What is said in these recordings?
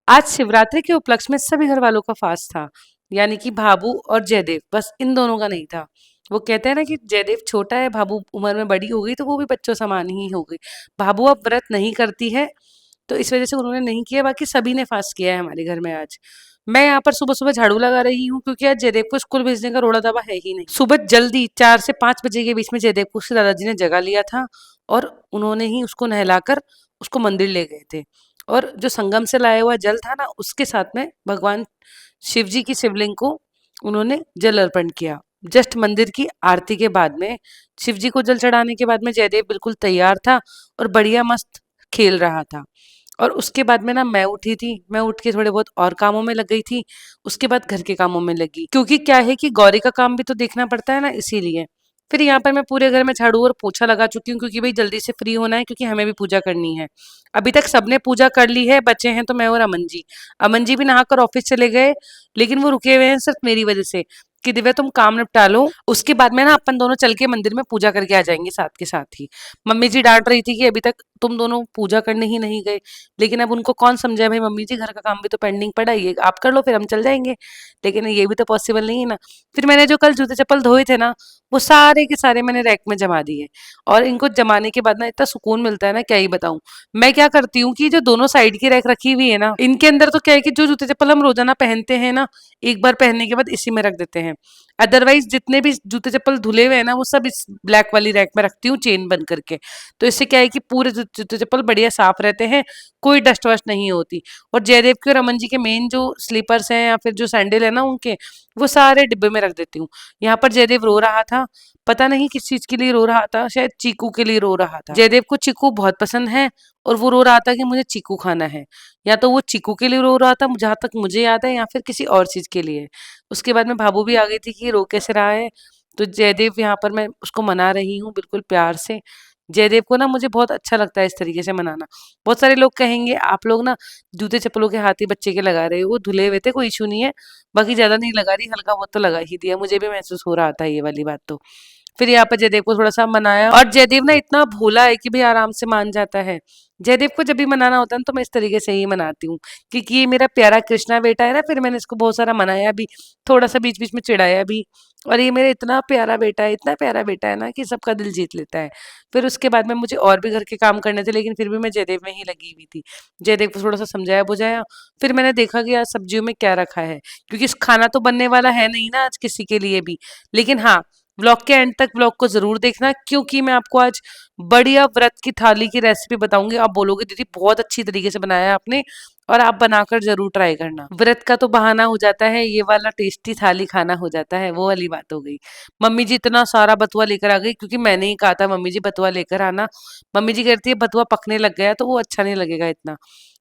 आज शिवरात्रि के उपलक्ष्य में सभी घर वालों का फास्ट था, यानी कि भाभू और जयदेव, बस इन दोनों का नहीं था। वो कहते हैं ना कि जयदेव छोटा है, भाभू उम्र में बड़ी हो गई तो वो भी बच्चों समान ही हो गई। भाभू अब व्रत नहीं करती है, तो इस वजह से उन्होंने नहीं किया, बाकी सभी ने फास्ट किया है हमारे घर में आज। मैं यहाँ पर सुबह सुबह झाड़ू लगा रही हूँ क्योंकि आज जयदेव को स्कूल भेजने का रोड़ा दबा है ही नहीं। सुबह जल्दी 4 से 5 बजे के बीच में जयदेव को उसके दादाजी ने जगा लिया था और उन्होंने ही उसको नहलाकर उसको मंदिर ले गए थे। और जो संगम से लाया हुआ जल था ना, उसके साथ में भगवान शिव जी की शिवलिंग को उन्होंने जल अर्पण किया। जस्ट मंदिर की आरती के बाद में, शिव जी को जल चढ़ाने के बाद में जयदेव बिल्कुल तैयार था और बढ़िया मस्त खेल रहा था। और उसके बाद में ना मैं उठी थी, मैं उठ के थोड़े बहुत और कामों में लग गई थी। उसके बाद घर के कामों में लगी, क्योंकि क्या है कि गौरी का काम भी तो देखना पड़ता है ना, इसीलिए। फिर यहाँ पर मैं पूरे घर में झाड़ू और पोछा लगा चुकी हूँ, क्योंकि भाई जल्दी से फ्री होना है, क्योंकि हमें भी पूजा करनी है। अभी तक सबने पूजा कर ली है, बचे हैं तो मैं और अमन जी। अमन जी भी नहाकर ऑफिस चले गए, लेकिन वो रुके हुए हैं सिर्फ मेरी वजह से कि दिव्या तुम काम निपटा लो, उसके बाद में ना अपन दोनों चल के मंदिर में पूजा करके आ जाएंगे साथ के साथ ही। मम्मी जी डांट रही थी कि अभी तक तुम दोनों पूजा करने ही नहीं गए, लेकिन अब उनको कौन समझाए, भाई मम्मी जी घर का काम भी तो पेंडिंग पड़ा है, ये आप कर लो फिर हम चल जाएंगे। लेकिन ये भी तो पॉसिबल नहीं है ना। फिर मैंने जो कल जूते चप्पल धोए थे ना, वो सारे के सारे मैंने रैक में जमा दिए। और इनको जमाने के बाद ना इतना सुकून मिलता है ना, क्या ही बताऊं। मैं क्या करती हूँ कि जो दोनों साइड की रैक रखी हुई है ना, इनके अंदर तो क्या है कि जो जूते चप्पल हम रोजाना पहनते हैं ना, एक बार पहनने के बाद इसी में रख देते हैं। अदरवाइज जितने भी जूते चप्पल धुले हुए हैं ना, वो सब इस ब्लैक वाली रैक में रखती हूँ चेन बंद करके। तो इससे क्या है कि पूरे जूते चप्पल बढ़िया साफ रहते हैं, कोई डस्ट वस्ट नहीं होती। और जयदेव के और अमन जी के मेन जो स्लीपर्स हैं या फिर जो सैंडल है ना उनके, वो सारे डिब्बे में रख देती हूँ। यहाँ पर जयदेव रो रहा था, पता नहीं किस चीज के लिए रो रहा था, शायद चीकू के लिए रो रहा था। जयदेव को चीकू बहुत पसंद है और वो रो रहा था कि मुझे चीकू खाना है। या तो वो चीकू के लिए रो रहा था जहां तक मुझे याद है, या फिर किसी और चीज के लिए। उसके बाद में भाभू भी आ गई थी कि रो कैसे रहा है। तो जयदेव यहाँ पर मैं उसको मना रही हूँ बिल्कुल प्यार से। जयदेव को ना मुझे बहुत अच्छा लगता है इस तरीके से मनाना। बहुत सारे लोग कहेंगे आप लोग ना जूते चप्पलों के हाथ ही बच्चे के लगा रहे हो, वो धुले हुए थे कोई इशू नहीं है, बाकी ज्यादा नहीं लगा रही, हल्का बहुत तो लगा ही दिया, मुझे भी महसूस हो रहा था ये वाली बात तो। फिर यहाँ पर जयदेव को थोड़ा सा मनाया, और जयदेव ना इतना भोला है कि भाई आराम से मान जाता है। जयदेव को जब भी मनाना होता है ना, तो मैं इस तरीके से ही मनाती हूँ, क्योंकि ये मेरा प्यारा कृष्णा बेटा है ना। फिर मैंने इसको बहुत सारा मनाया भी, थोड़ा सा बीच बीच में चिढ़ाया भी। और ये मेरा इतना प्यारा बेटा है, इतना प्यारा बेटा है ना कि सबका दिल जीत लेता है। फिर उसके बाद में मुझे और भी घर के काम करने थे, लेकिन फिर भी मैं जयदेव में ही लगी हुई थी। जयदेव को थोड़ा सा समझाया बुझाया। फिर मैंने देखा कि आज सब्जियों में क्या रखा है, क्योंकि इस खाना तो बनने वाला है नहीं ना आज किसी के लिए भी। लेकिन हाँ, व्लॉग के एंड तक व्लॉग को जरूर देखना, क्योंकि मैं आपको आज बढ़िया व्रत की थाली की रेसिपी बताऊंगी। आप बोलोगे दीदी बहुत अच्छी तरीके से बनाया है आपने, और आप बनाकर जरूर ट्राई करना। व्रत का तो बहाना हो जाता है, ये वाला टेस्टी थाली खाना हो जाता है, वो वाली बात हो गई। मम्मी जी इतना सारा बथुआ लेकर आ गई, क्योंकि मैंने ही कहा था मम्मी जी बथुआ लेकर आना। मम्मी जी कहती है बथुआ पकने लग गया तो वो अच्छा नहीं लगेगा इतना,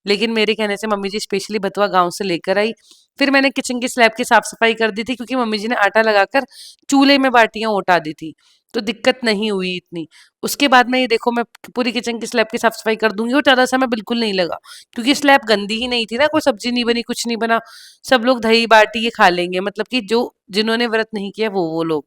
लेकिन मेरे कहने से मम्मी जी स्पेशली बथुआ गाँव से लेकर आई। फिर मैंने किचन की स्लैब की साफ सफाई कर दी थी, क्योंकि मम्मी जी ने आटा लगाकर चूल्हे में बाटियां उठा दी थी, तो दिक्कत नहीं हुई इतनी। उसके बाद में ये देखो मैं पूरी किचन की स्लैब की साफ सफाई कर दूंगी, और ज्यादा समय बिल्कुल नहीं लगा, क्योंकि स्लैब गंदी ही नहीं थी ना, कोई सब्जी नहीं बनी, कुछ नहीं बना। सब लोग दही बाटी ये खा लेंगे, मतलब कि जो जिन्होंने व्रत नहीं किया वो लोग,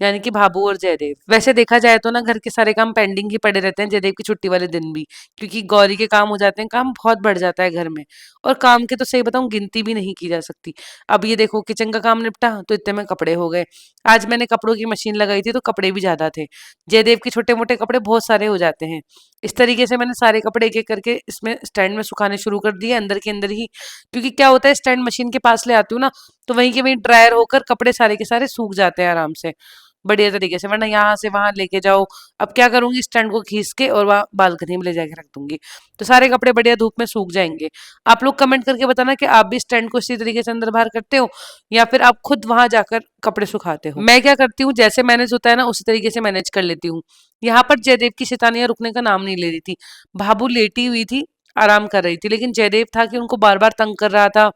यानी कि भाभू और जयदेव। वैसे देखा जाए तो ना घर के सारे काम पेंडिंग ही पड़े रहते हैं जयदेव की छुट्टी वाले दिन भी, क्योंकि गौरी के काम हो जाते हैं, काम बहुत बढ़ जाता है घर में। और काम की तो सही बताऊं गिनती भी नहीं की जा सकती। अब ये देखो किचन का काम निपटा तो इतने में कपड़े हो गए। आज मैंने कपड़ों की मशीन लगाई थी तो कपड़े भी ज्यादा थे। जयदेव के छोटे मोटे कपड़े बहुत सारे हो जाते हैं। इस तरीके से मैंने सारे कपड़े एक एक करके इसमें स्टैंड में सुखाने शुरू कर दिए, अंदर के अंदर ही। क्योंकि क्या होता है, स्टैंड मशीन के पास ले आती हूँ ना, तो वहीं के वहीं ड्रायर होकर कपड़े सारे के सारे सूख जाते हैं आराम से, बढ़िया तरीके से। वरना यहाँ से वहां लेके जाओ, अब क्या करूंगी, स्टैंड को खींच के और वहां बालकनी में ले जाके रख दूंगी, तो सारे कपड़े बढ़िया धूप में सूख जाएंगे। आप लोग कमेंट करके बताना कि आप भी स्टैंड को इसी तरीके से अंदर बाहर करते हो, या फिर आप खुद वहां जाकर कपड़े सुखाते हो। मैं क्या करती हूँ, जैसे मैनेज होता है ना उसी तरीके से मैनेज कर लेती हूँ। यहाँ पर जयदेव की शैतानियां रुकने का नाम नहीं ले रही थी। भाभू लेटी हुई थी, आराम कर रही थी, लेकिन जयदेव था कि उनको बार बार तंग कर रहा था।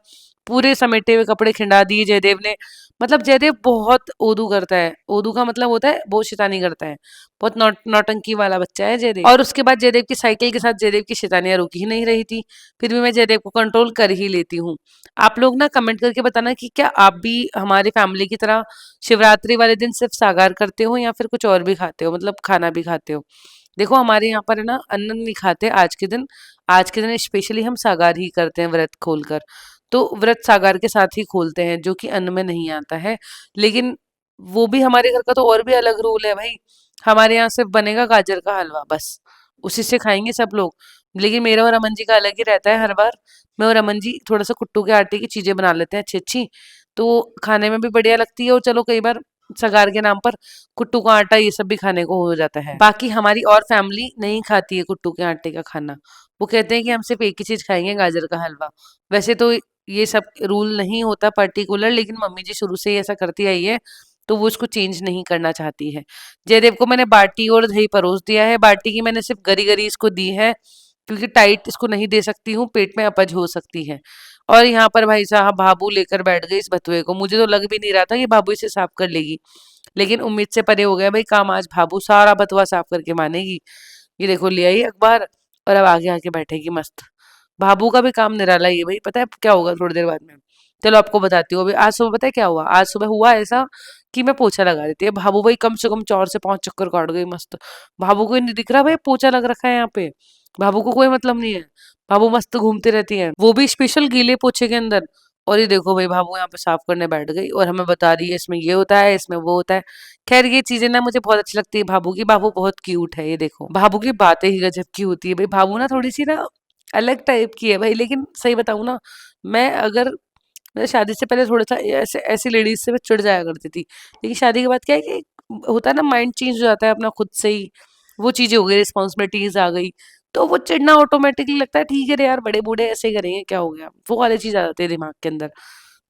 पूरे समेटे हुए कपड़े खिंडा दिए जयदेव ने। मतलब जयदेव बहुत ओदू करता है, ओदू का मतलब होता है बहुत शैतानी करता है, बहुत नौटंकी वाला बच्चा है जयदेव। और उसके बाद जयदेव की साइकिल के साथ जयदेव की शैतानियां रुक ही नहीं रही थी, फिर भी मैं जयदेव को कंट्रोल कर ही लेती हूँ। आप लोग ना कमेंट करके बताना कि क्या आप भी हमारी फैमिली की तरह शिवरात्रि वाले दिन सिर्फ सागार करते हो, या फिर कुछ और भी खाते हो, मतलब खाना भी खाते हो। देखो हमारे यहाँ पर है ना अन्न नहीं खाते आज के दिन, आज के दिन स्पेशली हम सागार ही करते हैं व्रत खोलकर। तो व्रत सागार के साथ ही खोलते हैं, जो कि अन्न में नहीं आता है। लेकिन वो भी हमारे घर का तो और भी अलग रूल है भाई। हमारे यहाँ सिर्फ बनेगा गाजर का हलवा बस, उसी से खाएंगे सब लोग। लेकिन मेरा और अमन जी का अलग ही रहता है हर बार। मैं और अमन जी थोड़ा सा कुट्टू के आटे की चीजें बना लेते हैं अच्छी अच्छी, तो खाने में भी बढ़िया लगती है। और चलो कई बार सगार के नाम पर कुट्टू का आटा ये सब भी खाने को हो जाता है। बाकी हमारी और फैमिली नहीं खाती है कुट्टू के आटे का खाना। वो कहते हैं कि हम सिर्फ एक ही चीज खाएंगे, गाजर का हलवा। वैसे तो ये सब रूल नहीं होता पर्टिकुलर, लेकिन मम्मी जी शुरू से ही ऐसा करती आई है, तो वो इसको चेंज नहीं करना चाहती है। जयदेव को मैंने बाटी और दही परोस दिया है। बाटी की मैंने सिर्फ गरी गरी इसको दी है, क्योंकि टाइट इसको नहीं दे सकती हूँ, पेट में अपच हो सकती है। और यहाँ पर भाई साहब भाभू लेकर बैठ गई इस बथुए को। मुझे तो लग भी नहीं रहा था कि भाभू इसे साफ कर लेगी, लेकिन उम्मीद से परे हो गया भाई काम। आज भाभू सारा बथुआ साफ करके मानेगी। ये देखो ले आई अखबार, और अब आगे आके बैठेगी मस्त। भाभू का भी काम निराला ही है भाई। पता है क्या होगा थोड़ी देर बाद में? चलो आपको बताती हूँ। अभी आज सुबह पता है क्या हुआ? आज सुबह हुआ ऐसा कि मैं पोछा लगा देती है, भाभू भाई कम से कम 4 से 5 चक्कर काट गई मस्त। भाभू को ही नहीं दिख रहा भाई पोछा लग रखा है यहाँ पे। भाभू को कोई मतलब नहीं है। भाभू मस्त घूमती रहती है, वो भी स्पेशल गीले पोछे के अंदर। और ये देखो भाई भाभू यहाँ पे साफ करने बैठ गई और हमें बता रही है इसमें ये होता है, इसमें वो होता है। खैर ये चीजें ना मुझे बहुत अच्छी लगती है भाभू की। भाभू बहुत क्यूट है। ये देखो भाभू की बातें ही गजब की होती है भाई। भाभू ना थोड़ी सी ना अलग टाइप की है भाई। लेकिन सही बताऊं ना, मैं अगर मैं शादी से पहले थोड़ा सा ऐसे ऐसी लेडीज से मैं चिढ़ जाया करती थी। लेकिन शादी के बाद क्या है कि होता है ना, माइंड चेंज हो जाता है अपना खुद से ही। वो चीजें हो गई, रिस्पॉन्सिबिलिटीज आ गई, तो वो चिढ़ना ऑटोमेटिकली लगता है। ठीक है रे यार, बड़े बूढ़े ऐसे ही करेंगे, क्या हो गया, वो वाली चीज आ जाती है दिमाग के अंदर।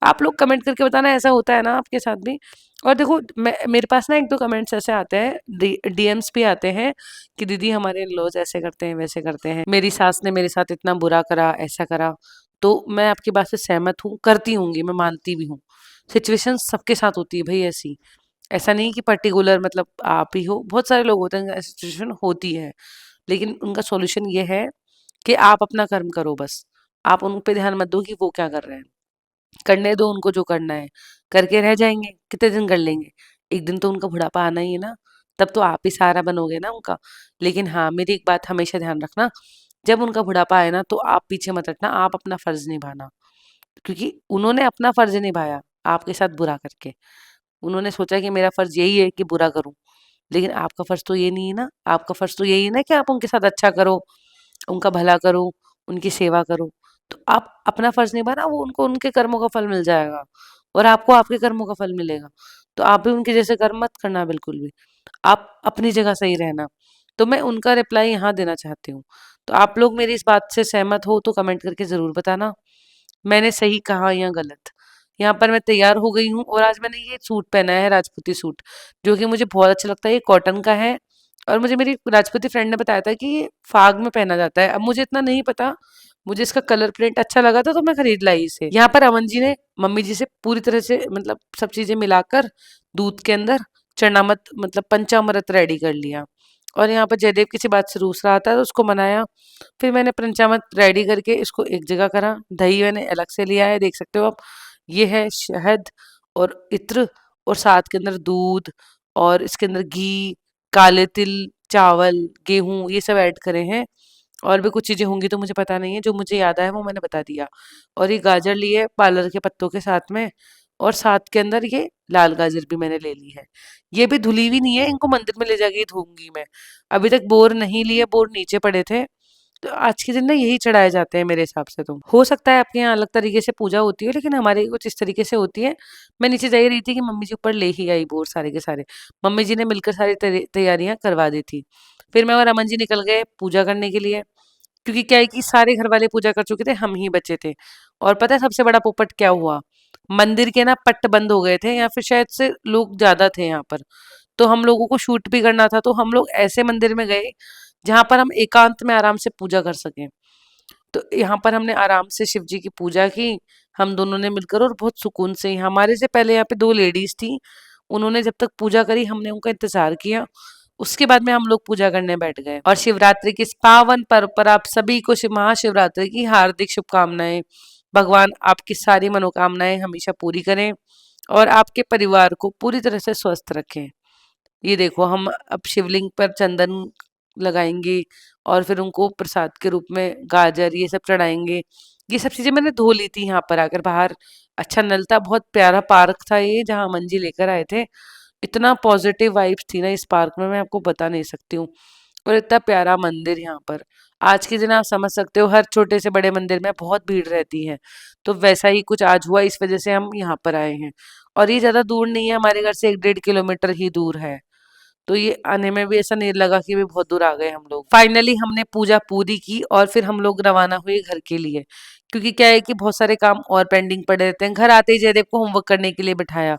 आप लोग कमेंट करके बताना ऐसा होता है ना आपके साथ भी। और देखो मेरे पास ना एक दो कमेंट्स ऐसे आते हैं, डीएम्स भी आते हैं कि दीदी हमारे लॉज ऐसे करते हैं वैसे करते हैं, मेरी सास ने मेरे साथ इतना बुरा करा, ऐसा करा। तो मैं आपकी बात से सहमत हूँ, करती हूँगी, मैं मानती भी हूँ। सिचुएशन सबके साथ होती है भाई ऐसी। ऐसा नहीं कि पर्टिकुलर मतलब आप ही हो, बहुत सारे लोग होते हैं ऐसी सिचुएशन होती है। लेकिन उनका सॉल्यूशन ये है कि आप अपना कर्म करो बस। आप उन पे ध्यान मत दो कि वो क्या कर रहे हैं। करने दो उनको जो करना है, करके रह जाएंगे। कितने दिन कर लेंगे? एक दिन तो उनका बुढ़ापा आना ही है ना, तब तो आप ही सहारा बनोगे ना उनका। लेकिन हाँ, मेरी एक बात हमेशा ध्यान रखना, जब उनका बुढ़ापा आए ना तो आप पीछे मत हटना, आप अपना फर्ज निभाना। क्योंकि उन्होंने अपना फर्ज निभाया आपके साथ बुरा करके। उन्होंने सोचा कि मेरा फर्ज यही है कि बुरा करूं, लेकिन आपका फर्ज तो ये नहीं है ना। आपका फर्ज तो यही है ना कि आप उनके साथ अच्छा करो, उनका भला करो, उनकी सेवा करो। तो आप अपना फर्ज निभाना, वो उनको उनके कर्मों का फल मिल जाएगा, और आपको आपके कर्मों का फल मिलेगा। तो आप भी उनके जैसे कर्म मत करना बिल्कुल भी। आप अपनी जगह सही रहना। तो मैं उनका रिप्लाई यहाँ देना चाहती हूँ। तो आप लोग मेरी इस बात से सहमत हो तो कमेंट करके ज़रूर बताना, मैंने सही कहा या गलत। यहाँ पर मैं तैयार हो गई हूँ, और आज मैंने ये सूट पहना है, राजपूती सूट, जो कि मुझे बहुत अच्छा लगता है। ये कॉटन का है, और मुझे मेरी राजपूती फ्रेंड ने बताया था कि ये फाग में पहना जाता है। अब मुझे इतना नहीं पता, मुझे इसका कलर प्रिंट अच्छा लगा था तो मैं खरीद लाई इसे। यहाँ पर अमन जी ने मम्मी जी से पूरी तरह से मतलब सब चीजें मिलाकर दूध के अंदर चरणामत मतलब पंचामृत रेडी कर लिया। और यहाँ पर जयदेव किसी बात से रूस रहा था तो उसको मनाया। फिर मैंने पंचामृत रेडी करके इसको एक जगह करा। दही मैंने अलग से लिया है, देख सकते हो आप। ये है शहद और इत्र, और साथ के अंदर दूध, और इसके अंदर घी, काले तिल, चावल, गेहूं, ये सब ऐड करे हैं। और भी कुछ चीजें होंगी तो मुझे पता नहीं है, जो मुझे याद आया वो मैंने बता दिया। और ये गाजर ली है पार्लर के पत्तों के साथ में, और साथ के अंदर ये लाल गाजर भी मैंने ले ली है। ये भी धुली हुई नहीं है, इनको मंदिर में ले जाके ही धोऊंगी मैं। अभी तक बोर नहीं लिए, बोर नीचे पड़े थे। तो आज के दिन ना यही चढ़ाए जाते हैं मेरे हिसाब से। तो हो सकता है आपके यहाँ अलग तरीके से पूजा होती है, लेकिन हमारे कुछ इस तरीके से होती है। मैं नीचे जा ही रही थी कि मम्मी जी ऊपर ले ही आई बोर सारे के सारे। मम्मी जी ने मिलकर सारी तैयारियां करवा दी थी। फिर मैं और अमन जी निकल गए पूजा करने के लिए, क्योंकि क्या है कि सारे घर वाले पूजा कर चुके थे, हम ही बचे थे। और पता है सबसे बड़ा पोपट क्या हुआ? मंदिर के ना पट्ट बंद हो गए थे, या फिर शायद से लोग ज्यादा थे यहाँ पर। तो हम लोगों को शूट भी करना था, तो हम लोग ऐसे मंदिर में गए जहां पर हम एकांत में आराम से पूजा कर सकें। तो यहाँ पर हमने आराम से शिव जी की पूजा की, हम दोनों ने मिलकर, और बहुत सुकून से। हमारे से पहले यहाँ पे दो लेडीज थी, उन्होंने जब तक पूजा करी हमने उनका इंतजार किया। उसके बाद में हम लोग पूजा करने बैठ गए। और शिवरात्रि के इस पावन पर्व पर आप सभी को शिव महाशिवरात्रि की हार्दिक शुभकामनाएं। भगवान आपकी सारी मनोकामनाएं हमेशा पूरी करें, और आपके परिवार को पूरी तरह से स्वस्थ रखें। ये देखो हम अब शिवलिंग पर चंदन लगाएंगे और फिर उनको प्रसाद के रूप में गाजर ये सब चढ़ाएंगे। ये सब चीजें मैंने धो ली थी यहाँ पर आकर बाहर। अच्छा नल था, बहुत प्यारा पार्क था ये जहाँ अमन जी लेकर आए थे। इतना पॉजिटिव वाइब्स थी ना इस पार्क में, मैं आपको बता नहीं सकती हूँ। और इतना प्यारा मंदिर यहाँ पर। आज के दिन आप समझ सकते हो हर छोटे से बड़े मंदिर में बहुत भीड़ रहती है। तो वैसा ही कुछ आज हुआ, इस वजह से हम यहाँ पर आए हैं। और ये ज्यादा दूर नहीं है, हमारे घर से 1 डेढ़ किलोमीटर ही दूर है। तो ये आने में भी ऐसा नहीं लगा कि भी बहुत दूर आ गए हम लोग। फाइनली हमने पूजा पूरी की और फिर हम लोग रवाना हुए घर के लिए। क्योंकि क्या है कि बहुत सारे काम और पेंडिंग पड़े रहते हैं। घर आते ही जयदेव को होमवर्क करने के लिए बिठाया।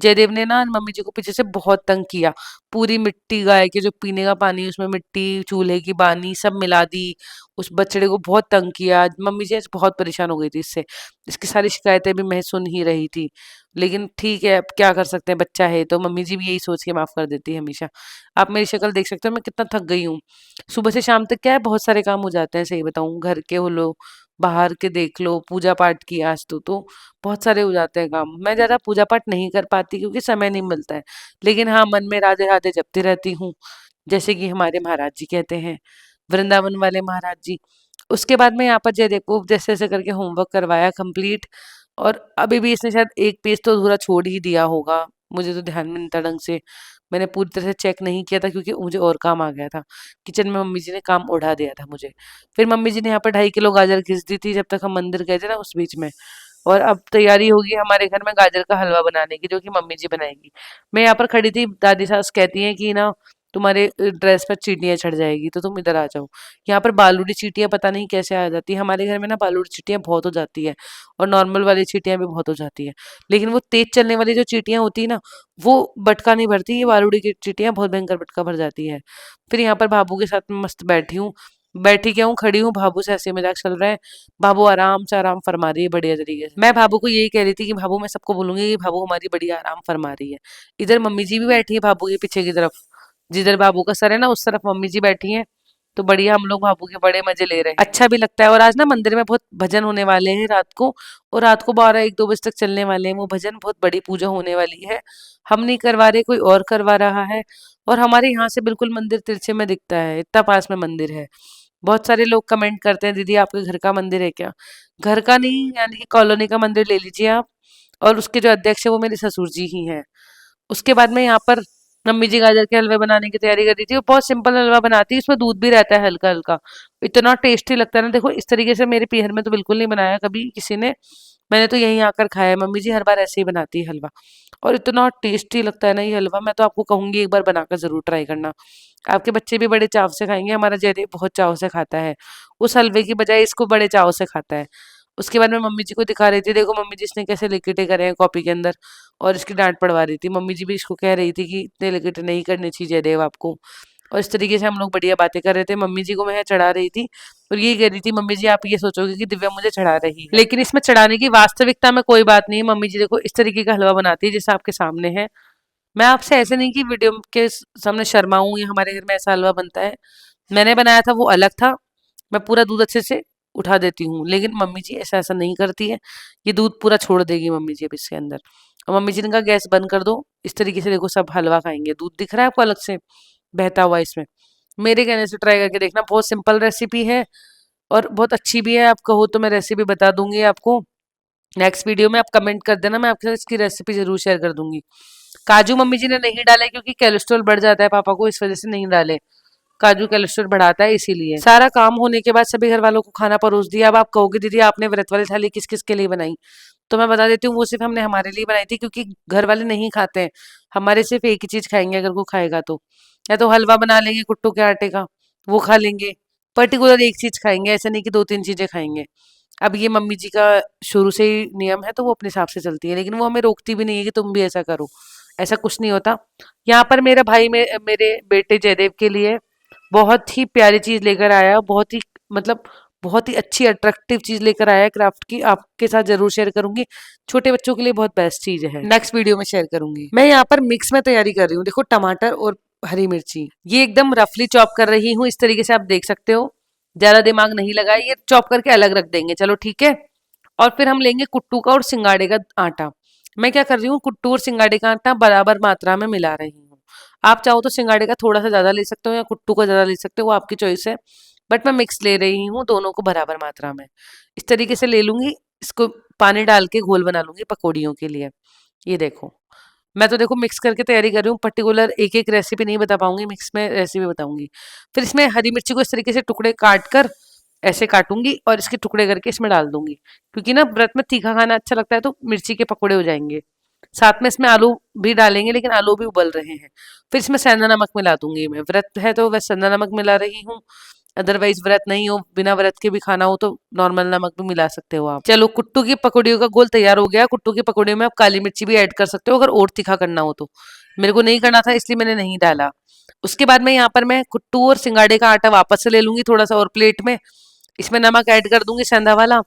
जयदेव ने ना मम्मी जी को पीछे से बहुत तंग किया। पूरी मिट्टी, गाय के जो पीने का पानी उसमें मिट्टी, चूल्हे की बानी सब मिला दी। उस बछड़े को बहुत तंग किया। मम्मी जी आज बहुत परेशान हो गई थी इससे। इसकी सारी शिकायतें भी मैं सुन ही रही थी। लेकिन ठीक है, अब क्या कर सकते हैं, बच्चा है तो मम्मी जी भी यही सोच के माफ कर देती है हमेशा। आप मेरी शक्ल देख सकते हो मैं कितना थक गई हूँ। सुबह से शाम तक क्या है, बहुत सारे काम हो जाते हैं, सही बताऊं, घर के हो लो, बाहर के देख लो, पूजा पाठ की आज तो बहुत सारे हो जाते हैं काम। मैं ज्यादा पूजा पाठ नहीं कर पाती क्योंकि समय नहीं मिलता है। लेकिन हाँ, मन में राधे राधे जपती रहती हूँ। जैसे कि हमारे महाराज जी कहते हैं, वृंदावन वाले महाराज जी। उसके बाद में यहाँ पर जयदेव को जैसे जैसे करके होमवर्क करवाया कंप्लीट। और अभी भी इसने शायद एक पेज तो अधूरा छोड़ ही दिया होगा। मुझे तो ध्यान में नहीं था ढंग से। मैंने पूरी तरह से चेक नहीं किया था क्योंकि मुझे और काम आ गया था। किचन में मम्मी जी ने काम उठा दिया था मुझे। फिर मम्मी जी ने यहाँ पर 2.5 किलो गाजर घिस दी थी जब तक हम मंदिर गए थे ना उस बीच में। और अब तैयारी होगी हमारे घर में गाजर का हलवा बनाने की, जो कि मम्मी जी बनाएंगी। मैं यहाँ पर खड़ी थी, दादी सास कहती हैं कि ना तुम्हारे ड्रेस पर चींटियां चढ़ जाएगी तो तुम इधर आ जाओ। यहाँ पर बालूड़ी चींटियां पता नहीं कैसे आ जाती है हमारे घर में ना, बालूड़ी चींटियां बहुत हो जाती है। और नॉर्मल वाली चींटियां भी बहुत हो जाती है। लेकिन वो तेज चलने वाली जो चींटियां होती है ना, वो बटका नहीं भरती, ये बालूड़ी की चींटियां बहुत भयंकर बटका भर जाती है। फिर यहाँ पर बाबू के साथ में मस्त बैठी हूँ। बैठी क्या हूँ, खड़ी हूँ, बाबू से हंसी मजाक चल रहा है। बाबू आराम से आराम फरमा रही है बढ़िया तरीके से। मैं बाबू को यही कह रही थी कि बाबू मैं सबको बोलूंगी कि बाबू हमारी बढ़िया आराम फरमा रही है। इधर मम्मी जी भी बैठी है बाबू के पीछे की तरफ। जिधर बाबू का सर है ना उस तरफ मम्मी जी बैठी हैं। तो बढ़िया हम लोग बाबू के बड़े मजे ले रहे हैं, अच्छा भी लगता है। और आज ना मंदिर में बहुत भजन होने वाले हैं रात को। और रात को 12 1 2 बजे तक चलने वाले हैं वो भजन, बहुत बड़ी पूजा होने वाली है। हम नहीं करवा रहे, कोई और करवा रहा है। और हमारे यहाँ से बिल्कुल मंदिर तिरछे में दिखता है, इतना पास में मंदिर है। बहुत सारे लोग कमेंट करते हैं, दीदी आपके घर का मंदिर है क्या? घर का नहीं, यानी कि कॉलोनी का मंदिर ले लीजिए आप। और उसके जो अध्यक्ष है वो मेरे ससुर जी ही हैं। उसके बाद में यहाँ पर मम्मी जी गाजर के हलवे बनाने की तैयारी कर रही थी। वो बहुत सिंपल हलवा बनाती है, इसमें दूध भी रहता है हल्का हल्का। इतना टेस्टी लगता है ना, देखो इस तरीके से मेरे पीहर में तो बिल्कुल नहीं बनाया कभी किसी ने। मैंने तो यहीं आकर खाया है, मम्मी जी हर बार ऐसे ही बनाती है हलवा। और इतना टेस्टी लगता है ना ये हलवा, मैं तो आपको कहूंगी एक बार बनाकर जरूर ट्राई करना। आपके बच्चे भी बड़े चाव से खाएंगे, हमारा जयदेव बहुत चाव से खाता है। उस हलवे की बजाय इसको बड़े चाव से खाता है। उसके बाद मैं मम्मी जी को दिखा रही थी, देखो मम्मी जी इसने कैसे लिखिटे करे हैं कॉपी के अंदर। और इसकी डांट पड़वा रही थी, मम्मी जी भी इसको कह रही थी कि इतने लिखिटे नहीं करने चाहिए जयदेव आपको। और इस तरीके से हम लोग बढ़िया बातें कर रहे थे, मम्मी जी को मैं चढ़ा रही थी। और ये कह रही थी मम्मी जी आप ये सोचोगे कि दिव्या मुझे चढ़ा रही है, लेकिन इसमें चढ़ाने की वास्तविकता में कोई बात नहीं है। मम्मी जी देखो इस तरीके का हलवा बनाती है जैसा आपके सामने है। मैं आपसे ऐसे नहीं कि वीडियो के सामने शर्माऊं, या हमारे घर में ऐसा हलवा बनता है। मैंने बनाया था वो अलग था। मैं पूरा दूध अच्छे से उठा देती हूँ, लेकिन मम्मी जी ऐसा ऐसा नहीं करती है। ये दूध पूरा छोड़ देगी मम्मी जी अब इसके अंदर। और मम्मी जी ने कहा गैस बंद कर दो। इस तरीके से देखो सब हलवा खाएंगे, दूध दिख रहा है आपको अलग से बहता हुआ इसमें। मेरे कहने से ट्राई करके देखना, बहुत सिंपल रेसिपी है। और बहुत अच्छी भी है, आप कहो तो मैं रेसिपी बता दूंगी आपको नेक्स्ट वीडियो में। आप कमेंट कर देना, मैं आपके साथ इसकी रेसिपी जरूर शेयर कर दूंगी। काजू मम्मी जी ने नहीं डाले क्योंकि कोलेस्ट्रॉल बढ़ जाता है पापा को, इस वजह से नहीं डाले। काजू कोलेस्ट्रॉल बढ़ाता है इसीलिए। सारा काम होने के बाद सभी घर वालों को खाना परोस दिया। अब आप कहोगे दीदी आपने व्रत वाली थाली किस किस के लिए बनाई? तो मैं बता देती हूँ, वो सिर्फ हमने हमारे लिए बनाई थी क्योंकि घर वाले नहीं खाते हैं। हमारे सिर्फ एक ही चीज खाएंगे अगर वो खाएगा तो। या तो हलवा बना लेंगे कुट्टू के आटे का, वो खा लेंगे। पर्टिकुलर एक चीज खाएंगे, ऐसे नहीं कि 2 3 चीजें खाएंगे। अब ये मम्मी जी का शुरू से ही नियम है तो वो अपने हिसाब से चलती है, लेकिन वो हमें रोकती भी नहीं है कि तुम भी ऐसा करो। ऐसा कुछ नहीं होता। यहाँ पर मेरा भाई मेरे बेटे जयदेव के लिए बहुत ही प्यारी चीज लेकर आया, बहुत ही मतलब बहुत ही अच्छी अट्रैक्टिव चीज लेकर आया है क्राफ्ट की, आपके साथ जरूर शेयर करूंगी। छोटे बच्चों के लिए बहुत बेस्ट चीज है, नेक्स्ट वीडियो में शेयर करूंगी। मैं यहाँ पर मिक्स में तैयारी कर रही हूँ, देखो टमाटर और हरी मिर्ची ये एकदम रफली चॉप कर रही हूँ, इस तरीके से आप देख सकते हो। ज्यादा दिमाग नहीं लगाया, ये चॉप करके अलग रख देंगे, चलो ठीक है। और फिर हम लेंगे कुट्टू का और सिंगाड़े का आटा। मैं क्या कर रही हूँ, कुट्टू और सिंगाड़े का आटा बराबर मात्रा में मिला रही हूँ। आप चाहो तो सिंगाड़े का थोड़ा सा ज़्यादा ले सकते हो या कुट्टू का ज़्यादा ले सकते हो, वो आपकी चॉइस है। बट मैं मिक्स ले रही हूँ दोनों को बराबर मात्रा में। इस तरीके से ले लूँगी, इसको पानी डाल के घोल बना लूँगी पकौड़ियों के लिए। ये देखो, मैं तो देखो मिक्स करके तैयारी कर रही हूँ, पर्टिकुलर एक-एक रेसिपी नहीं बता पाऊँगी, मिक्स में रेसिपी बताऊँगी। फिर इसमें हरी मिर्ची को इस तरीके से टुकड़े काट कर ऐसे काटूँगी और इसके टुकड़े करके इसमें डाल दूँगी। क्योंकि ना व्रत में तीखा खाना अच्छा लगता है तो मिर्ची के पकोड़े हो जाएँगे। साथ में इसमें आलू भी डालेंगे, लेकिन आलू भी उबल रहे हैं। फिर इसमें सेंधा नमक मिला दूँगी मैं, व्रत है तो बस सेंधा नमक मिला रही हूँ। अदरवाइज़ व्रत नहीं हो, बिना व्रत के भी खाना हो तो नॉर्मल नमक भी मिला सकते हो आप। चलो कुट्टू की पकौड़ियों का घोल तैयार हो गया। कुट्टू की पकौड़ियों में आप काली मिर्ची भी ऐड कर सकते हो अगर और तीखा करना हो तो। मेरे को नहीं करना था इसलिए मैंने नहीं डाला। उसके बाद में यहाँ पर मैं कुट्टू और सिंगाड़े का आटा वापस से ले लूँगी थोड़ा-सा और प्लेट में। इसमें नमक ऐड कर दूँगी सेंधा वाला।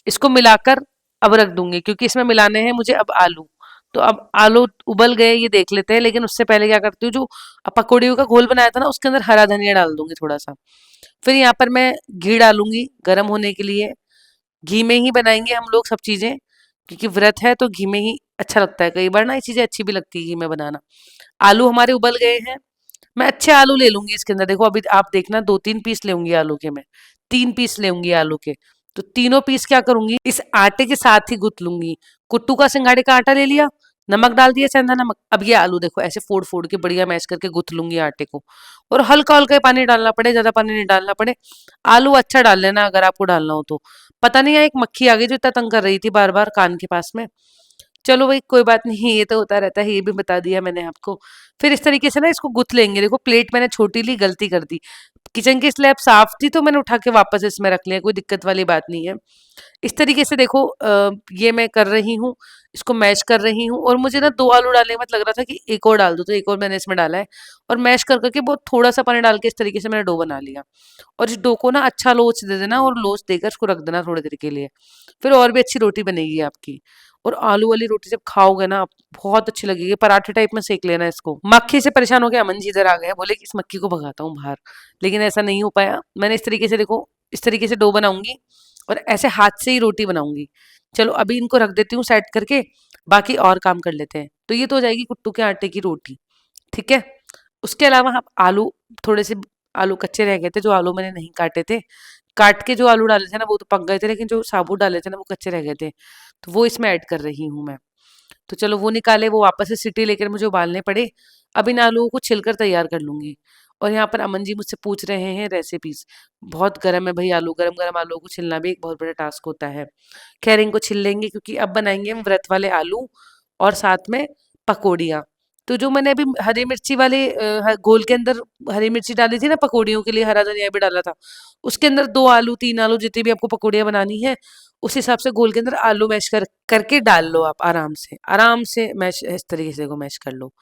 इसको मिलाकर अब रख दूँगी, क्योंकि इसमें मिलाने हैं मुझे अब आलू। तो अब आलू उबल गए ये देख लेते हैं, लेकिन उससे पहले क्या करती हूँ, जो पकौड़ियों का घोल बनाया था ना उसके अंदर हरा धनिया डाल दूँगी थोड़ा-सा। फिर यहाँ पर मैं घी डालूँगी गरम होने के लिए। घी में ही बनाएँगे हम लोग सब चीज़ें, क्योंकि व्रत है तो घी में ही अच्छा लगता है। कई बार ना ये चीज़ें अच्छी भी लगती है घी में बनाना। आलू हमारे उबल गए हैं। मैं अच्छे आलू ले लूँगी इसके अंदर। देखो अभी आप देखना 2-3 पीस लेऊँगी आलू के मैं। 3 पीस लेऊँगी आलू के। तो तीनों पीस क्या करूँगी, इस आटे के साथ ही गूँथ लूँगी। कुट्टू का सिंगाड़े का आटा ले लिया, नमक डाल दिया, सेंधा नमक। अब ये आलू देखो ऐसे फोड़-फोड़ के बढ़िया मैश करके गूँथ लूँगी आटे को। और हल्का-हल्का ही पानी डालना पड़े, ज़्यादा पानी नहीं डालना पड़े। आलू अच्छा डाल लेना अगर आपको डालना हो तो। पता नहीं यहाँ एक मक्खी आ गई जो इतना तंग कर रही थी बार-बार कान के पास में। चलो भाई कोई बात नहीं, ये तो होता रहता है, ये भी बता दिया मैंने आपको। फिर इस तरीके से ना इसको गुथ लेंगे। देखो प्लेट मैंने छोटी ली, गलती कर दी। किचन की स्लैब साफ थी तो मैंने उठा के वापस इसमें रख लिया, कोई दिक्कत वाली बात नहीं है। इस तरीके से देखो ये मैं कर रही हूँ, इसको मैश कर रही हूँ। और मुझे ना 2 आलू डालने में लग रहा था कि एक और डाल दूँ, तो एक और मैंने इसमें डाला है। और मैश कर के बहुत थोड़ा-सा पानी डाल के इस तरीके से मैंने डो बना लिया। और इस डो को ना अच्छा लोच दे देना और लोच देकर इसको रख देना थोड़ी देर के लिए। फिर और भी अच्छी रोटी बनेगी आपकी। और आलू वाली रोटी जब खाओगे ना आप, बहुत अच्छी लगेगी। पराठे टाइप में सेक लेना इसको। मक्खी से परेशान हो के अमन जी इधर आ गए, बोले कि इस मक्खी को भगाता हूँ बाहर, लेकिन ऐसा नहीं हो पाया। मैंने इस तरीके से देखो, इस तरीके से डो बनाऊंगी और ऐसे हाथ से ही रोटी बनाऊंगी। चलो अभी इनको रख देती हूँ सेट करके, बाकी और काम कर लेते हैं। तो ये तो हो जाएगी कुट्टू के आटे की रोटी, ठीक है। उसके अलावा आप आलू, थोड़े से आलू कच्चे रह गए थे, जो आलू मैंने नहीं काटे थे। काट के जो आलू डाले थे ना वो तो पक गए थे, लेकिन जो साबुत डाले थे ना वो कच्चे रह गए थे। तो वो इसमें ऐड कर रही हूँ मैं। तो चलो वो निकाले, वो वापस से सीटी लेकर मुझे उबालने पड़े। अब इन आलूओं को छिलकर तैयार कर लूँगी। और यहाँ पर अमन जी मुझसे पूछ रहे हैं रेसिपीज़। बहुत गरम है भई आलू, गरम-गरम आलूओं को छिलना भी एक बहुत बड़ा टास्क होता है। ख़ैर इनको छिल लेंगे, क्योंकि अब बनाएँगे हम व्रत वाले आलू और साथ में पकौड़ियाँ। तो जो मैंने अभी हरी मिर्ची वाले घोल के अंदर हरी मिर्ची डाली थी ना पकौड़ियों के लिए, हरा धनिया भी डाला था। उसके अंदर 2 आलू, 3 आलू जितनी भी आपको पकौड़ियाँ बनानी है, उस हिसाब से घोल के अंदर आलू मैश करके डाल लो आप आराम से। आराम से मैश इस तरीके से को मैश कर लो।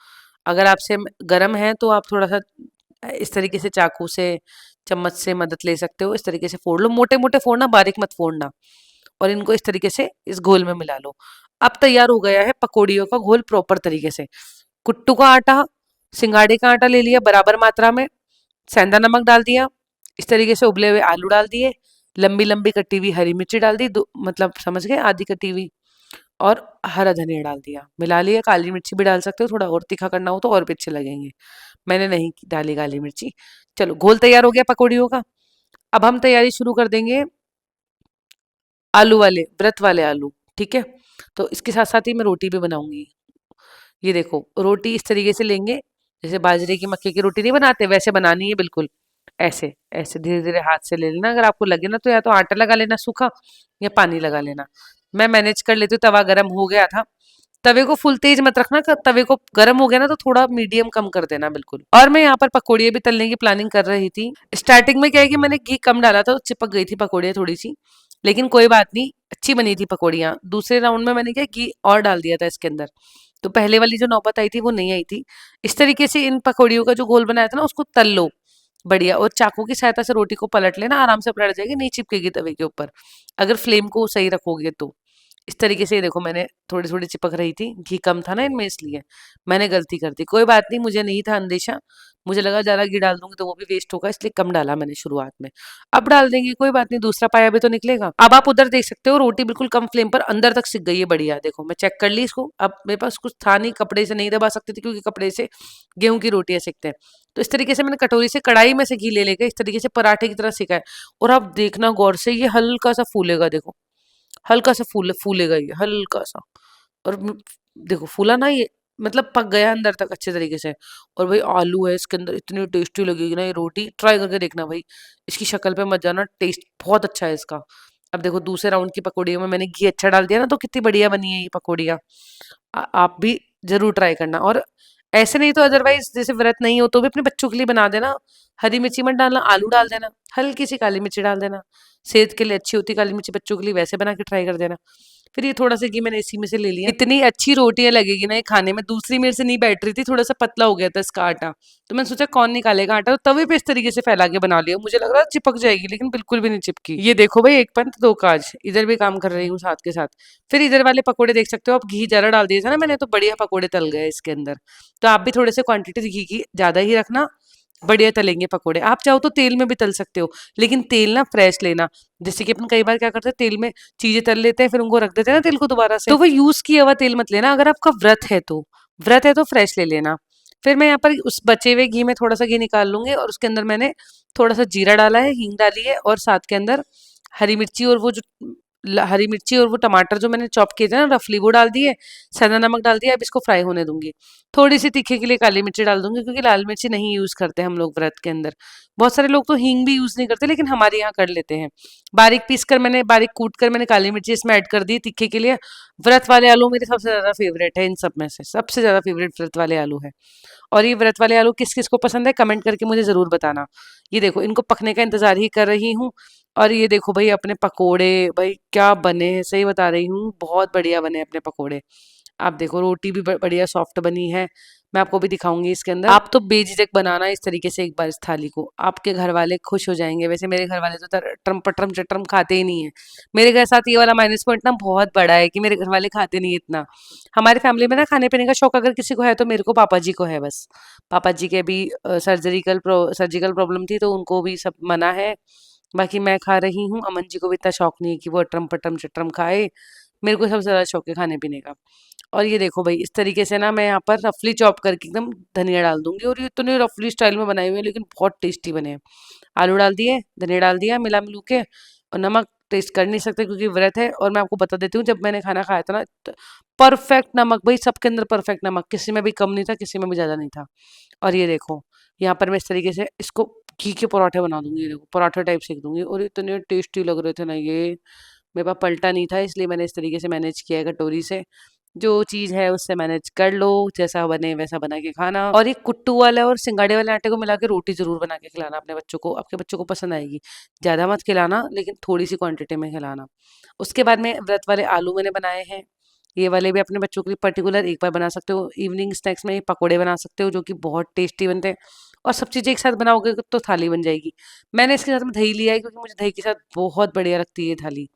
अगर आपसे गरम है तो आप थोड़ा-सा इस तरीके से चाकू से, चम्मच से मदद ले सकते हो। इस तरीके से फोड़ लो, मोटे-मोटे फोड़ना, बारीक मत फोड़ना। और इनको इस तरीके से इस घोल में मिला लो। अब तैयार हो गया है पकौड़ियों का घोल प्रॉपर तरीके से। कुट्टू का आटा, सिंगाड़े का आटा ले लिया बराबर मात्रा में, सेंधा नमक डाल दिया, इस तरीके से उबले हुए आलू डाल दिए, लंबी-लंबी कटी हुई हरी मिर्ची डाल दी, दो मतलब समझ गए, आधी कटी हुई। और हरा धनिया डाल दिया, मिला लिया। काली मिर्ची भी डाल सकते हो, थोड़ा और तीखा करना हो तो और भी अच्छे लगेंगे। मैंने नहीं डाली काली मिर्ची। चलो घोल तैयार हो गया पकौड़ियों का। अब हम तैयारी शुरू कर देंगे आलू वाले, व्रत वाले आलू, ठीक है। तो इसके साथ साथ ही मैं रोटी भी बनाऊंगी। ये देखो रोटी इस तरीके से लेंगे, जैसे बाजरे की मक्के की रोटी नहीं बनाते वैसे बनानी है बिल्कुल। ऐसे ऐसे धीरे धीरे हाथ से ले लेना। अगर आपको लगे ना तो या तो आटा लगा लेना सूखा, या पानी लगा लेना। मैं मैनेज कर लेती हूँ, तवा गरम हो गया था। तवे को फुल तेज मत रखना, तवे को गर्म हो गया ना तो थोड़ा मीडियम कम कर देना बिल्कुल। और मैं यहाँ पर पकौड़ियाँ भी तलने की प्लानिंग कर रही थी। स्टार्टिंग में क्या है कि मैंने घी कम डाला था तो चिपक गई थी पकौड़ियाँ थोड़ी सी, लेकिन कोई बात नहीं, अच्छी बनी थी पकौड़ियाँ। दूसरे राउंड में मैंने क्या घी और डाल दिया था इसके अंदर, तो पहले वाली जो नौबत आई थी वो नहीं आई थी। इस तरीके से इन पकौड़ियों का जो घोल बनाया था ना उसको तल लो बढ़िया, और चाकू की सहायता से रोटी को पलट लेना, आराम से पलट जाएगी, नहीं चिपकेगी तवे के ऊपर अगर फ्लेम को सही रखोगे तो। इस तरीके से ये देखो मैंने थोड़ी-थोड़ी चिपक रही थी, घी कम था ना इनमें इसलिए, मैंने गलती कर दी। कोई बात नहीं, मुझे नहीं था अंदेशा, मुझे लगा ज़्यादा घी डाल दूँगी तो वो भी वेस्ट होगा इसलिए कम डाला मैंने शुरुआत में। अब डाल देंगे कोई बात नहीं, दूसरा पाया भी तो निकलेगा। अब आप उधर देख सकते हो रोटी बिल्कुल कम फ्लेम पर अंदर तक सिक गई है बढ़िया, देखो मैं चेक कर ली इसको। अब मेरे पास कुछ था नहीं, कपड़े से नहीं दबा सकती थी क्योंकि कपड़े से गेहूँ की रोटियाँ सेकते हैं। तो इस तरीके से मैंने कटोरी से कढ़ाई में से घी ले लेके इस तरीके से पराठे की तरह सेका है। और आप देखना गौर से, ये हल्का-सा फूलेगा देखो। हल्का-सा फूलेगा ये, हल्का-सा। और देखो फूला ना ये, मतलब पक गया अंदर तक अच्छे तरीके से। और भाई आलू है इसके अंदर, इतनी टेस्टी लगेगी ना ये रोटी, ट्राई करके देखना भाई। इसकी शक्ल पे मत जाना, टेस्ट बहुत अच्छा है इसका। अब देखो दूसरे राउंड की पकौड़ियों में मैंने घी अच्छा डाल दिया ना, तो कितनी बढ़िया बनी है ये पकौड़ियाँ। आप भी ज़रूर ट्राई करना। और ऐसे नहीं तो अदरवाइज़ जैसे व्रत नहीं हो तो भी अपने बच्चों के लिए बना देना। हरी मिर्ची मत डालना, आलू डाल देना, हल्की-सी काली मिर्ची डाल देना। सेहत के लिए अच्छी होती है काली मिर्ची बच्चों के लिए, वैसे बना के ट्राई कर देना। फिर ये थोड़ा-सा घी मैंने इसी में से ले लिया। इतनी अच्छी रोटियाँ लगेगी ना ये खाने में, दूसरी मेरे से नहीं बैठ रही थी, थोड़ा-सा पतला हो गया था इसका आटा। तो मैंने सोचा कौन निकालेगा आटा, तो तवे पे इस तरीके से फैला के बना लिया। मुझे लग रहा था चिपक जाएगी लेकिन बिल्कुल भी नहीं चिपकी। ये देखो भाई, एक पंथ दो काज, इधर भी काम कर रही हूँ साथ के साथ। फिर इधर वाले पकोड़े देख सकते हो आप, घी ज़्यादा डाल दिया था ना मैंने, तो बढ़िया पकोड़े तल गए इसके अंदर। तो आप भी थोड़े से क्वांटिटी घी की ज़्यादा ही रखना, बढ़िया तलेंगे पकोड़े। आप चाहो तो तेल में भी तल सकते हो, लेकिन तेल ना फ्रेश लेना। जैसे कि अपन कई बार क्या करते हैं, तेल में चीज़ें तल लेते हैं फिर उनको रख देते हैं ना तेल को दोबारा से, तो वो यूज़ किया हुआ तेल मत लेना। अगर आपका व्रत है तो फ्रेश ले लेना। फिर मैं यहाँ पर उस बचे हुए घी में थोड़ा-सा घी निकाल लूँगी और उसके अंदर मैंने थोड़ा-सा जीरा डाला है, हींग डाली है और साथ के अंदर हरी मिर्ची और वो जो हरी मिर्ची और वो टमाटर जो मैंने चॉप किए थे ना रफली, वो डाल दिए, सना नमक डाल दिया। अब इसको फ्राई होने दूंगी। थोड़ी सी तीखे के लिए काली मिर्ची डाल दूंगी क्योंकि लाल मिर्ची नहीं यूज करते हम लोग व्रत के अंदर। बहुत सारे लोग तो हींग भी यूज नहीं करते लेकिन हमारे यहाँ कर लेते हैं। बारीक कूट कर मैंने काली मिर्ची इसमें ऐड कर दी तीखे के लिए। व्रत वाले आलू मेरे सबसे ज्यादा फेवरेट है, इन सब में से सबसे ज्यादा फेवरेट व्रत वाले आलू है। और ये व्रत वाले आलू किस किस को पसंद है कमेंट करके मुझे ज़रूर बताना। ये देखो इनको पकने का इंतज़ार ही कर रही हूँ। और ये देखो भाई अपने पकोड़े, भाई क्या बने हैं, सही बता रही हूँ, बहुत बढ़िया बने हैं अपने पकोड़े। आप देखो रोटी भी बढ़िया सॉफ्ट बनी है। मैं आपको भी दिखाऊंगी इसके अंदर। आप तो बेझिझक बनाना इस तरीके से एक बार इस थाली को, आपके घर वाले खुश हो जाएंगे। वैसे मेरे घर वाले तो टम पटरम चटरम खाते ही नहीं है। मेरे घर साथ ये वाला माइनस पॉइंट ना बहुत बड़ा है कि मेरे घर वाले खाते नहीं है इतना। हमारे फैमिली में ना खाने पीने का शौक अगर किसी को है तो मेरे को पापा जी को है बस। पापा जी के भी सर्जिकल प्रॉब्लम थी तो उनको भी सब मना है। बाकी मैं खा रही हूँ, अमन जी को भी इतना शौक नहीं है कि वो अटरम पटरम चटरम खाए। मेरे को सबसे ज़्यादा शौक है खाने पीने का। और ये देखो भाई इस तरीके से ना मैं यहाँ पर रफली चॉप करके एकदम धनिया डाल दूंगी। और ये इतने रफली स्टाइल में बनाए हुए हैं लेकिन बहुत टेस्टी बने हैं। आलू डाल दिए, धनिया डाल दिया मिला मिलू के, और नमक टेस्ट कर नहीं सकते क्योंकि व्रत है। और मैं आपको बता देती हूँ, जब मैंने खाना खाया था ना, परफेक्ट नमक भाई, सबके अंदर परफेक्ट नमक, किसी में भी कम नहीं था किसी में भी ज़्यादा नहीं था। और ये देखो यहाँ पर मैं इस तरीके से इसको घी के पराठे बना दूंगी। ये देखो पराठे टाइप सेक दूंगी और इतने टेस्टी लग रहे थे ना ये। मेरे पास पलटा नहीं था इसलिए मैंने इस तरीके से मैनेज किया है कटोरी से। जो चीज़ है उससे मैनेज कर लो, जैसा बने वैसा बना के खाना। और ये कुट्टू वाला और सिंगाड़े वाले आटे को मिला के रोटी ज़रूर बना के खिलाना अपने बच्चों को, आपके बच्चों को पसंद आएगी। ज़्यादा मत खिलाना लेकिन थोड़ी सी क्वांटिटी में खिलाना। उसके बाद में व्रत वाले आलू मैंने बनाए हैं। ये वाले भी अपने बच्चों के लिए पर्टिकुलर एक बार बना सकते हो। इवनिंग स्नैक्स में ये पकोड़े बना सकते हो जो कि बहुत टेस्टी बनते हैं। और सब चीज़ें एक साथ बनाओगे तो थाली बन जाएगी। मैंने इसके साथ में दही लिया है क्योंकि मुझे दही के साथ बहुत बढ़िया लगती है ये थाली।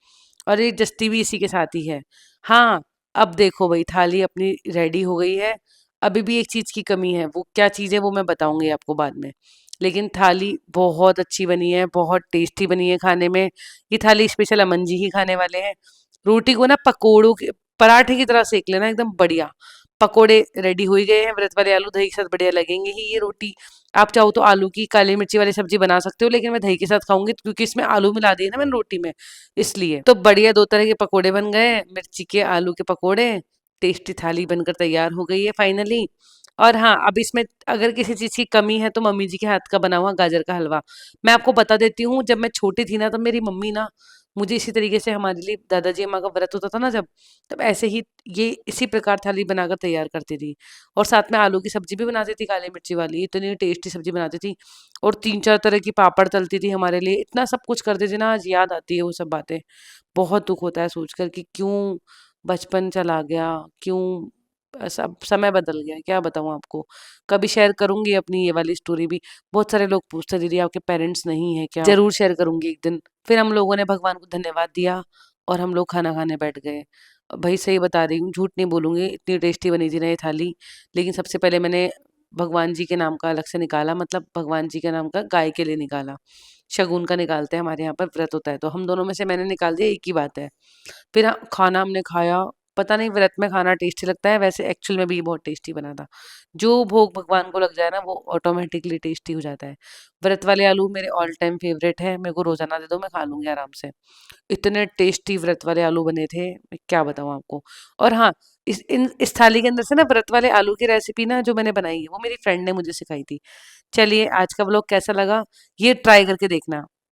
और ये जस्ती भी इसी के साथ ही है। हाँ, अब देखो भई थाली अपनी रेडी हो गई है। अभी भी एक चीज़ की कमी है, वो क्या चीज़ है वो मैं बताऊँगी आपको बाद में। लेकिन थाली बहुत अच्छी बनी है, बहुत टेस्टी बनी है खाने में। ये थाली स्पेशल अमन जी ही खाने वाले हैं। रोटी को ना पकोड़ों के पराठे की तरह सेक लेना एकदम बढ़िया। पकोड़े रेडी हो ही गए हैं, व्रत वाले आलू दही के साथ बढ़िया लगेंगे ही ये रोटी। आप चाहो तो आलू की काली मिर्ची वाली सब्जी बना सकते हो लेकिन मैं दही के साथ खाऊँगी क्योंकि इसमें आलू मिला दिए ना मैंने रोटी में, इसलिए। तो बढ़िया 2 तरह के पकोड़े बन गए हैं, मिर्ची के, आलू के पकोड़े। टेस्टी थाली बनकर तैयार हो गई है फाइनली। और हाँ, अब इसमें अगर किसी चीज़ की कमी है तो मम्मी जी के हाथ का बना हुआ गाजर का हलवा। मैं आपको बता देती हूँ, जब मैं छोटी थी ना तब मेरी मम्मी ना मुझे इसी तरीके से, हमारे लिए दादाजी अम्मा का व्रत होता था ना जब, तब ऐसे ही ये इसी प्रकार थाली बनाकर तैयार करती थी। और साथ में आलू की सब्जी भी बनाती थी काली मिर्ची वाली, इतनी टेस्टी सब्जी बनाती थी। और 3-4 तरह की पापड़ तलती थी हमारे लिए, इतना सब कुछ करती थी ना, आज याद आती है वो सब बातें। बहुत दुःख होता है सोचकर कि क्यों बचपन चला गया, क्यों सब समय बदल गया, क्या बताऊँ आपको। कभी शेयर करूँगी अपनी ये वाली स्टोरी भी। बहुत सारे लोग पूछते दीदी आपके पेरेंट्स नहीं है क्या? ज़रूर शेयर करूँगी एक दिन। फिर हम लोगों ने भगवान को धन्यवाद दिया और हम लोग खाना खाने बैठ गए। भई सही बता रही हूँ, झूठ नहीं बोलूँगी, इतनी टेस्टी बनी थी ना ये थाली। लेकिन सबसे पहले मैंने भगवान जी के नाम का अलग से निकाला, मतलब भगवान जी के नाम का गाय के लिए निकाला। शगुन का निकालते हैं, हमारे यहाँ पर व्रत होता है, तो हम दोनों में से मैंने निकाल दिया, एक ही बात है। फिर खाना हमने खाया, पता नहीं व्रत में खाना टेस्टी लगता है, वैसे एक्चुअल में भी ये बहुत टेस्टी बना था। जो भोग भगवान को लग जाए ना, वो ऑटोमैटिकली टेस्टी हो जाता है। व्रत वाले आलू मेरे ऑल टाइम फेवरेट है, मेरे को रोज़ाना दे दो, मैं खा लूँगी आराम से। इतने टेस्टी व्रत वाले आलू बने थे, मैं क्या बताऊँ आपको। और हाँ, इस थाली के अंदर से ना व्रत वाले आलू की रेसिपी ना जो मैंने बनाई है, वो मेरी फ्रेंड ने मुझे सिखाई थी। चलिए आज का व्लॉग कैसा लगा, ये ट्राई करके देखना।